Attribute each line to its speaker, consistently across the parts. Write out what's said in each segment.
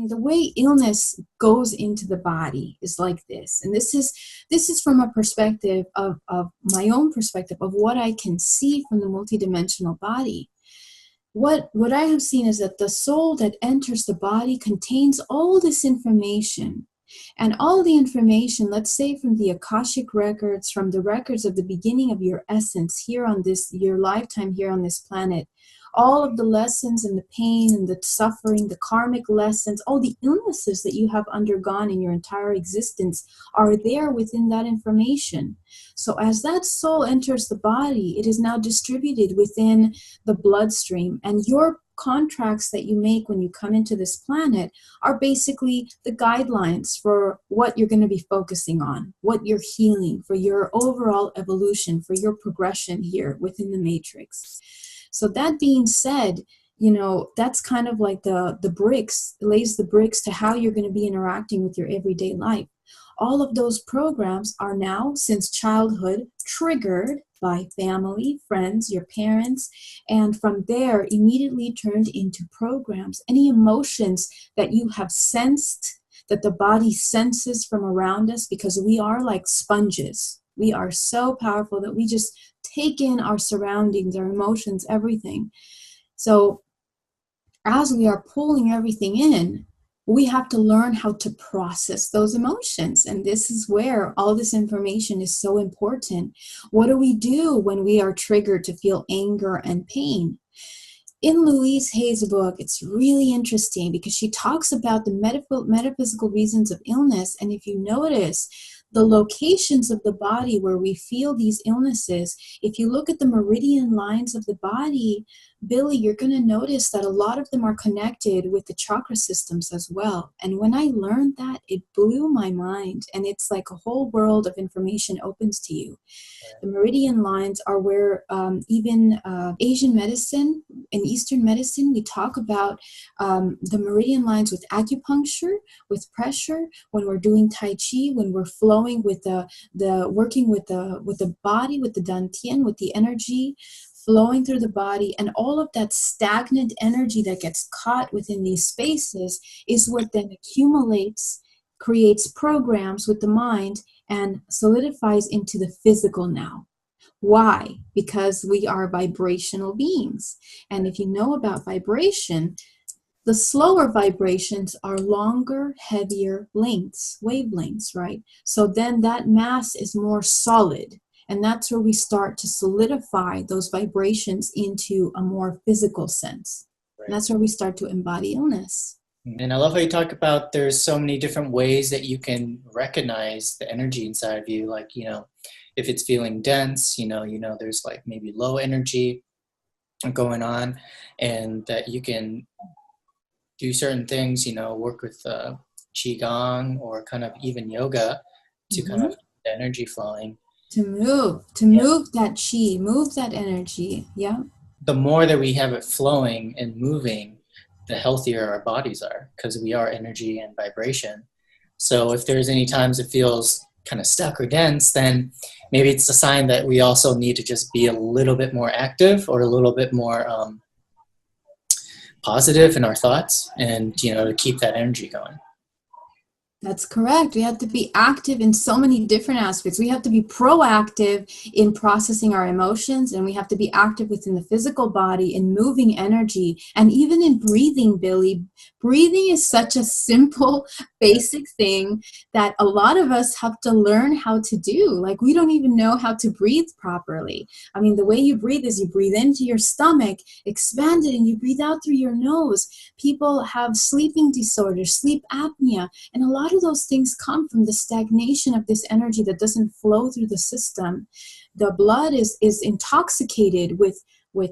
Speaker 1: The way illness goes into the body is like this, and this is from a perspective of my own perspective of what I can see from the multidimensional body. What I have seen is that the soul that enters the body contains all this information. And all the information, let's say from the Akashic records, from the records of the beginning of your essence here on this, your lifetime here on this planet, all of the lessons and the pain and the suffering, the karmic lessons, all the illnesses that you have undergone in your entire existence are there within that information. So as that soul enters the body, it is now distributed within the bloodstream, and your contracts that you make when you come into this planet are basically the guidelines for what you're going to be focusing on, what you're healing, for your overall evolution, for your progression here within the matrix. So that being said, that's kind of like the bricks, lays the bricks to how you're going to be interacting with your everyday life. All of those programs are now, since childhood, triggered by family, friends, your parents, and from there immediately turned into programs. Any emotions that you have sensed, that the body senses from around us, because we are like sponges. We are so powerful that we just take in our surroundings, our emotions, everything. So as we are pulling everything in, we have to learn how to process those emotions. And this is where all this information is so important. What do we do when we are triggered to feel anger and pain? In Louise Hay's book, it's really interesting because she talks about the metaphysical reasons of illness. And if you notice, the locations of the body where we feel these illnesses, if you look at the meridian lines of the body, Billy, you're going to notice that a lot of them are connected with the chakra systems as well. And when I learned that, it blew my mind. And it's like a whole world of information opens to you. The meridian lines are where even Asian medicine and Eastern medicine, we talk about the meridian lines with acupuncture, with pressure, when we're doing Tai Chi, when we're flowing with the working with the body, with the dantian, with the energy flowing through the body, and all of that stagnant energy that gets caught within these spaces is what then accumulates, creates programs with the mind, and solidifies into the physical now. Why? Because we are vibrational beings. And if you know about vibration, the slower vibrations are longer, heavier lengths, wavelengths, right? So then that mass is more solid. And that's where we start to solidify those vibrations into a more physical sense. Right. And that's where we start to embody illness.
Speaker 2: And I love how you talk about there's so many different ways that you can recognize the energy inside of you. Like, if it's feeling dense, there's like maybe low energy going on, and that you can do certain things, work with Qigong or kind of even yoga to kind of keep the energy flowing.
Speaker 1: To move that chi, move that energy. Yeah.
Speaker 2: The more that we have it flowing and moving, the healthier our bodies are, because we are energy and vibration. So if there's any times it feels kind of stuck or dense, then maybe it's a sign that we also need to just be a little bit more active or a little bit more positive in our thoughts, and to keep that energy going.
Speaker 1: That's correct. We have to be active in so many different aspects. We have to be proactive in processing our emotions, and we have to be active within the physical body in moving energy, and even in breathing, Billy. Breathing is such a simple, basic thing that a lot of us have to learn how to do. Like, we don't even know how to breathe properly. I mean, the way you breathe is you breathe into your stomach, expand it, and you breathe out through your nose. People have sleeping disorders, sleep apnea, and a lot of those things come from the stagnation of this energy that doesn't flow through the system. The blood is intoxicated with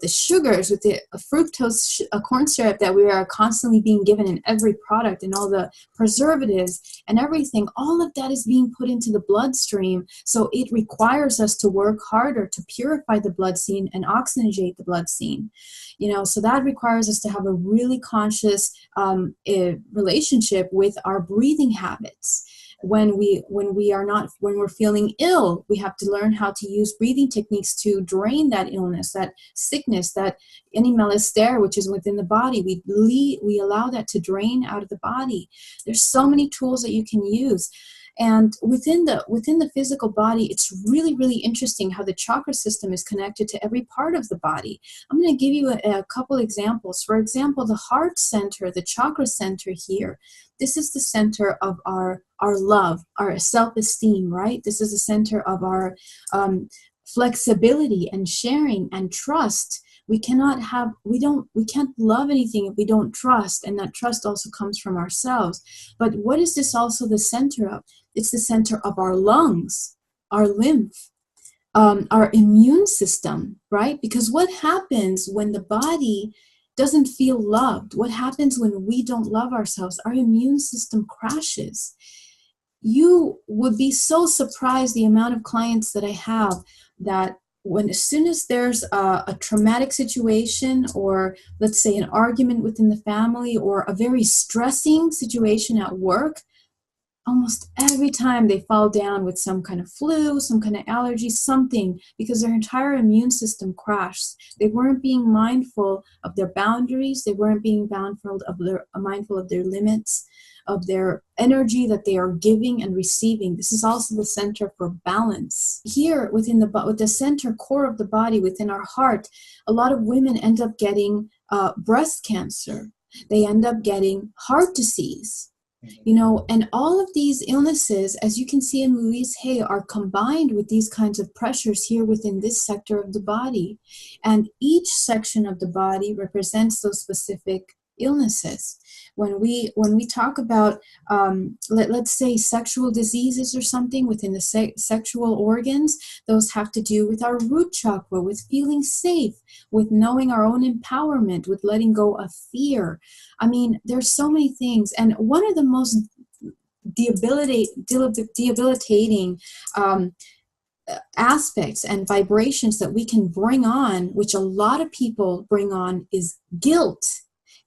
Speaker 1: the sugars, with the fructose corn syrup that we are constantly being given in every product, and all the preservatives and everything. All of that is being put into the bloodstream. So it requires us to work harder to purify the blood scene and oxygenate the blood scene. So that requires us to have a really conscious relationship with our breathing habits. when we're feeling ill, we have to learn how to use breathing techniques to drain that illness, that sickness, that any malestar which is within the body. We allow that to drain out of the body. There's so many tools that you can use. And within the physical body, it's really, really interesting how the chakra system is connected to every part of the body. I'm going to give you a couple examples. For example, the heart center, the chakra center here, this is the center of our love, our self-esteem, right? This is the center of our flexibility and sharing and trust. We can't love anything if we don't trust, and that trust also comes from ourselves. But what is this also the center of? It's the center of our lungs, our lymph, our immune system, right? Because what happens when the body doesn't feel loved? What happens when we don't love ourselves? Our immune system crashes. You would be so surprised the amount of clients that I have that as soon as there's a traumatic situation, or let's say an argument within the family, or a very stressing situation at work, almost every time they fall down with some kind of flu, some kind of allergy, something, because their entire immune system crashed. They weren't being mindful of their boundaries. They weren't being mindful of their limits, of their energy that they are giving and receiving. This is also the center for balance. Here with the center core of the body, within our heart, a lot of women end up getting breast cancer. They end up getting heart disease. And all of these illnesses, as you can see in Louise Hay, are combined with these kinds of pressures here within this sector of the body. And each section of the body represents those specific illnesses. When we talk about, let's say, sexual diseases or something within the sexual organs, those have to do with our root chakra, with feeling safe, with knowing our own empowerment, with letting go of fear. I mean, there's so many things. And one of the most debilitating aspects and vibrations that we can bring on, which a lot of people bring on, is guilt.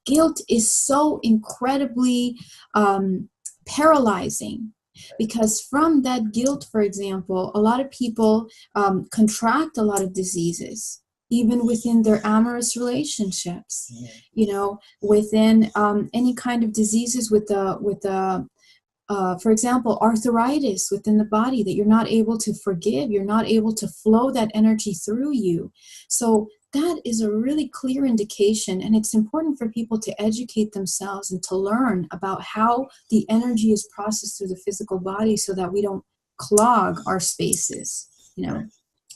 Speaker 1: Guilt is so incredibly paralyzing, because from that guilt, for example, a lot of people contract a lot of diseases, even within their amorous relationships. Within any kind of diseases with for example, arthritis within the body, that you're not able to forgive, you're not able to flow that energy through you. So that is a really clear indication, and it's important for people to educate themselves and to learn about how the energy is processed through the physical body, so that we don't clog our spaces.
Speaker 2: Right.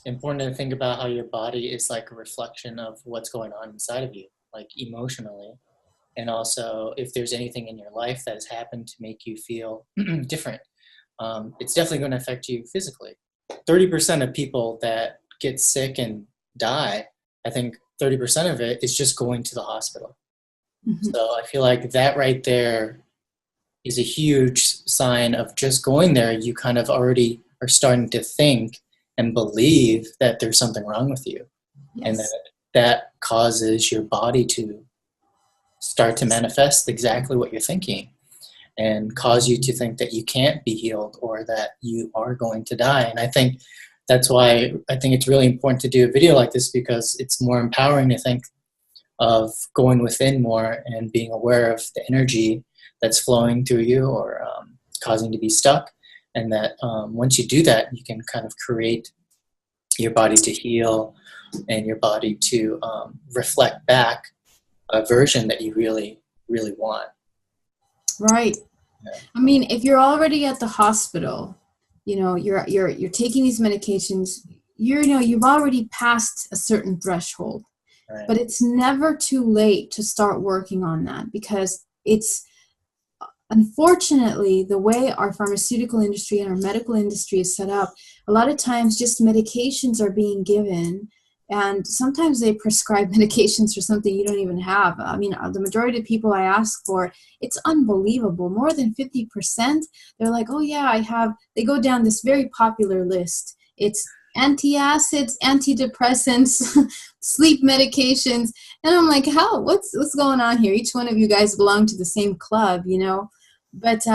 Speaker 2: Important to think about how your body is like a reflection of what's going on inside of you, like emotionally. And also, if there's anything in your life that has happened to make you feel different, it's definitely going to affect you physically. 30% of people that get sick and die, I think 30% of it is just going to the hospital. Mm-hmm. So I feel like that right there is a huge sign of just going there. You kind of already are starting to think and believe that there's something wrong with you. Yes. And that causes your body to start to manifest exactly what you're thinking, and cause you to think that you can't be healed, or that you are going to die. And I think that's why I think it's really important to do a video like this, because it's more empowering to think of going within more and being aware of the energy that's flowing through you, or causing to be stuck. And that once you do that, you can kind of create your body to heal, and your body to reflect back a version that you really, really want.
Speaker 1: Right. Yeah. I mean, if you're already at the hospital, you're taking these medications, you've already passed a certain threshold. Right. But it's never too late to start working on that, because it's, unfortunately, the way our pharmaceutical industry and our medical industry is set up, a lot of times just medications are being given, and sometimes they prescribe medications for something you don't even have. I mean, the majority of people I ask for, it's unbelievable. More than 50%, they're like, oh yeah, I have, they go down this very popular list. It's antacids, antidepressants, sleep medications. And I'm like, what's going on here? Each one of you guys belong to the same club, But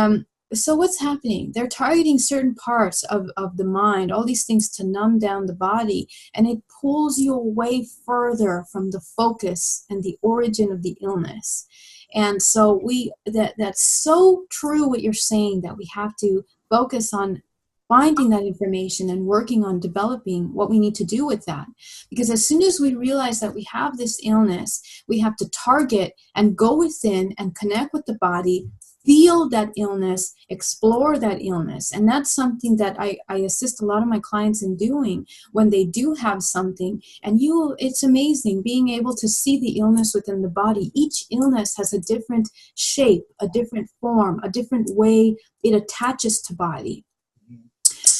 Speaker 1: So what's happening? They're targeting certain parts of the mind, all these things to numb down the body, and it pulls you away further from the focus and the origin of the illness. And so that's so true what you're saying, that we have to focus on finding that information and working on developing what we need to do with that. Because as soon as we realize that we have this illness, we have to target and go within and connect with the body, feel that illness, explore that illness. And that's something that I assist a lot of my clients in doing when they do have something. And it's amazing being able to see the illness within the body. Each illness has a different shape, a different form, a different way it attaches to body.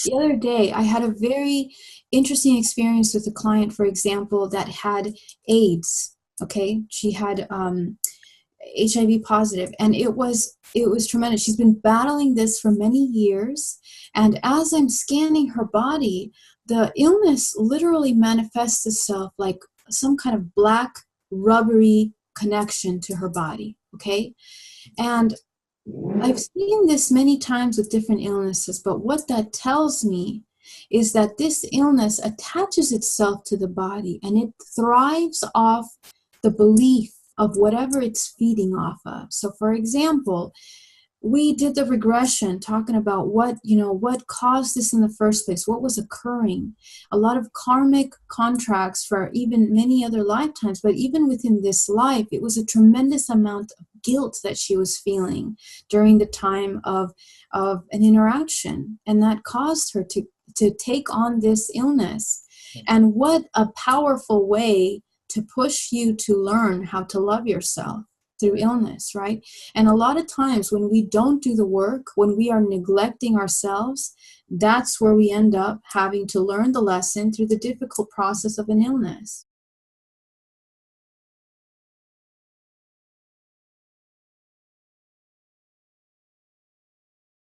Speaker 1: The other day, I had a very interesting experience with a client, for example, that had AIDS. Okay, she had HIV positive, and it was tremendous. She's been battling this for many years, and as I'm scanning her body, the illness literally manifests itself like some kind of black rubbery connection to her body. Okay, and I've seen this many times with different illnesses, but what that tells me is that this illness attaches itself to the body, and it thrives off the belief of whatever it's feeding off of. So for example, we did the regression talking about what caused this in the first place, what was occurring. A lot of karmic contracts for even many other lifetimes, but even within this life, it was a tremendous amount of guilt that she was feeling during the time of an interaction, and that caused her to take on this illness. And what a powerful way to push you to learn how to love yourself through illness, right? And a lot of times when we don't do the work, when we are neglecting ourselves, that's where we end up having to learn the lesson through the difficult process of an illness.